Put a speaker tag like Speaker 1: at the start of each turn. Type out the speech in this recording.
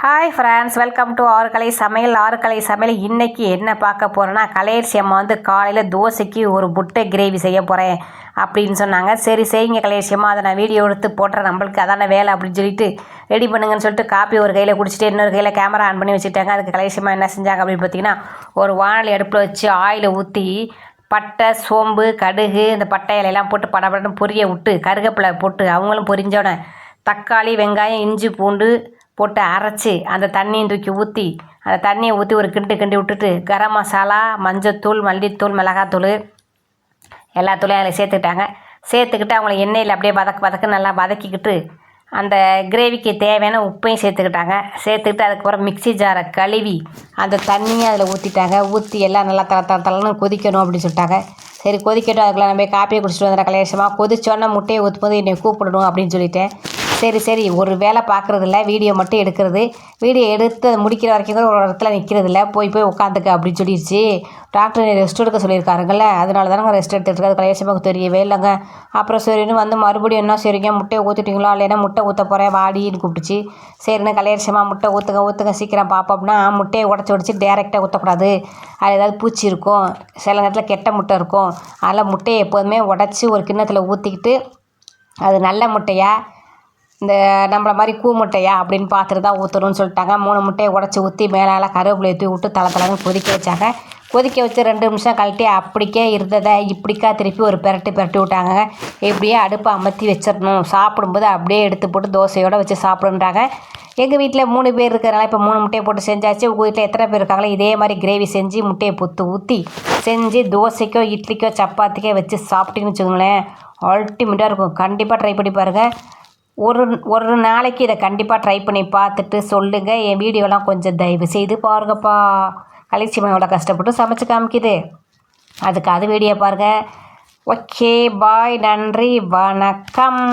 Speaker 1: Hi friends, welcome to ஆறுக்கலை சமையல். இன்றைக்கி என்ன பார்க்க போகிறேன்னா, கலையரசி அம்மா வந்து காலையில் தோசைக்கு ஒரு முட்டை கிரேவி செய்ய போகிறேன் அப்படின்னு சொன்னாங்க. சரி செய்யுங்க கலையரசி அம்மா, அதை நான் வீடியோ எடுத்து போட்டுறேன், நம்மளுக்கு அதான வேலை அப்படின்னு சொல்லிட்டு ரெடி பண்ணுங்கன்னு சொல்லிட்டு காப்பி ஒரு கையில் குடிச்சிட்டு இன்னொரு கையில் கேமரா ஆன் பண்ணி வச்சுட்டாங்க. அதுக்கு கலையரசி அம்மா என்ன செஞ்சாங்க அப்படின்னு பார்த்தீங்கன்னா, ஒரு வானொலி அடுப்பில் வச்சு ஆயிலை ஊற்றி பட்டை, சோம்பு, கடுகு, இந்த பட்டை இலையெல்லாம் போட்டு படப்படன்னு பொரிய விட்டு கருவேப்பிலை போட்டு அவங்களும் பொரிஞ்சோடனே தக்காளி, வெங்காயம், இஞ்சி, பூண்டு போட்டு அரைச்சி அந்த தண்ணியும் தூக்கி ஊற்றி அந்த தண்ணியை ஊற்றி ஒரு கிண்டி விட்டுட்டு கரம் மசாலா, மஞ்சத்தூள், மல்லித்தூள், மிளகாத்தூள் எல்லாத்தூளையும் அதில் சேர்த்துக்கிட்டு அவங்கள எண்ணெயில் அப்படியே வதக்கு நல்லா வதக்கிக்கிட்டு அந்த கிரேவிக்கு தேவையான உப்பையும் சேர்த்துக்கிட்டு அதுக்கப்புறம் மிக்சி ஜாரை கழுவி அந்த தண்ணியை அதில் ஊற்றி எல்லாம் நல்லா தளன்னு கொதிக்கணும் அப்படின்னு சொல்லிட்டாங்க. சரி கொதிக்கட்டும், அதுக்குள்ள நம்ம காப்பியை குடிச்சிட்டு வந்துடுற கலையரசமாக, கொதிச்சோன்னா முட்டையை ஊற்றும்போது என்னை கூப்பிடணும் அப்படின்னு சொல்லிட்டேன். சரி ஒரு வேலை பார்க்குறதில்ல, வீடியோ மட்டும் எடுக்கிறது. வீடியோ எடுத்து முடிக்கிற வரைக்கும் கூட ஒரு இடத்துல நிற்கிறதில்ல, போய் உட்காந்துக்க அப்படின்னு சொல்லிடுச்சு. டாக்டர் ரெஸ்ட் எடுக்க சொல்லியிருக்காருங்கள, அதனால தானங்க ரெஸ்ட் எடுத்துருக்காது. கலையரசமாக தெரியவே இல்லைங்க. அப்புறம் சரின்னு வந்து மறுபடியும் என்ன சரிங்க, முட்டையை ஊற்றிட்டீங்களா இல்லைன்னா முட்டை ஊற்ற போகிறேன் வாடின்னு கூப்பிட்டுச்சு. சரின்னு கலையரசமாக முட்டை ஊற்றுங்க சீக்கிரம் பார்ப்போம்னா, முட்டையை உடச்சி டேரெக்டாக ஊற்றக்கூடாது, அது ஏதாவது பூச்சி இருக்கும், சில நேரத்தில் கெட்ட முட்டை இருக்கும். அதில் முட்டையை எப்போதுமே உடச்சி ஒரு கிண்ணத்தில் ஊற்றிக்கிட்டு அது நல்ல முட்டையா இந்த நம்மள மாதிரி முட்டையா அப்படின்னு பார்த்துட்டு தான் ஊற்றணும்னு சொல்லிட்டாங்க. 3 முட்டையை உடச்சி ஊற்றி மேலால் கருவேப்பிலை ஊற்றி விட்டு தளன்னு கொதிக்க வச்சாங்க. கொதிக்க வச்சு 2 நிமிஷம் கழட்டி அப்படிக்கே இருந்ததை இப்படிக்கா திருப்பி ஒரு பெரட்டி விட்டாங்க. இப்படியே அடுப்பை அமர்த்தி வச்சிடணும், சாப்பிடும்போது அப்படியே எடுத்து போட்டு தோசையோடு வச்சு சாப்பிடுன்றாங்க. எங்கள் வீட்டில் 3 பேர் இருக்கிறனால இப்போ 3 முட்டையை போட்டு செஞ்சாச்சு. உங்கள் வீட்டில் எத்தனை பேர் இருக்காங்களோ இதே மாதிரி கிரேவி செஞ்சு முட்டையை ஊற்றி செஞ்சு தோசைக்கோ இட்லிக்கோ சப்பாத்திக்கோ வச்சு சாப்பிட்டீங்கன்னு வச்சுக்கோங்களேன், அல்டிமேட்டாக இருக்கும். கண்டிப்பாக ட்ரை பண்ணி பாருங்கள். ஒரு நாளைக்கு இதை கண்டிப்பாக ட்ரை பண்ணி பார்த்துட்டு சொல்லுங்கள். என் வீடியோலாம் கொஞ்சம் தயவு செய்து பாருங்கப்பா. கலையரசி எவ்வளோ கஷ்டப்பட்டு சமைச்சு காமிக்குது, அதுக்கு அது வீடியோ பாருங்கள். ஓகே பாய், நன்றி, வணக்கம்.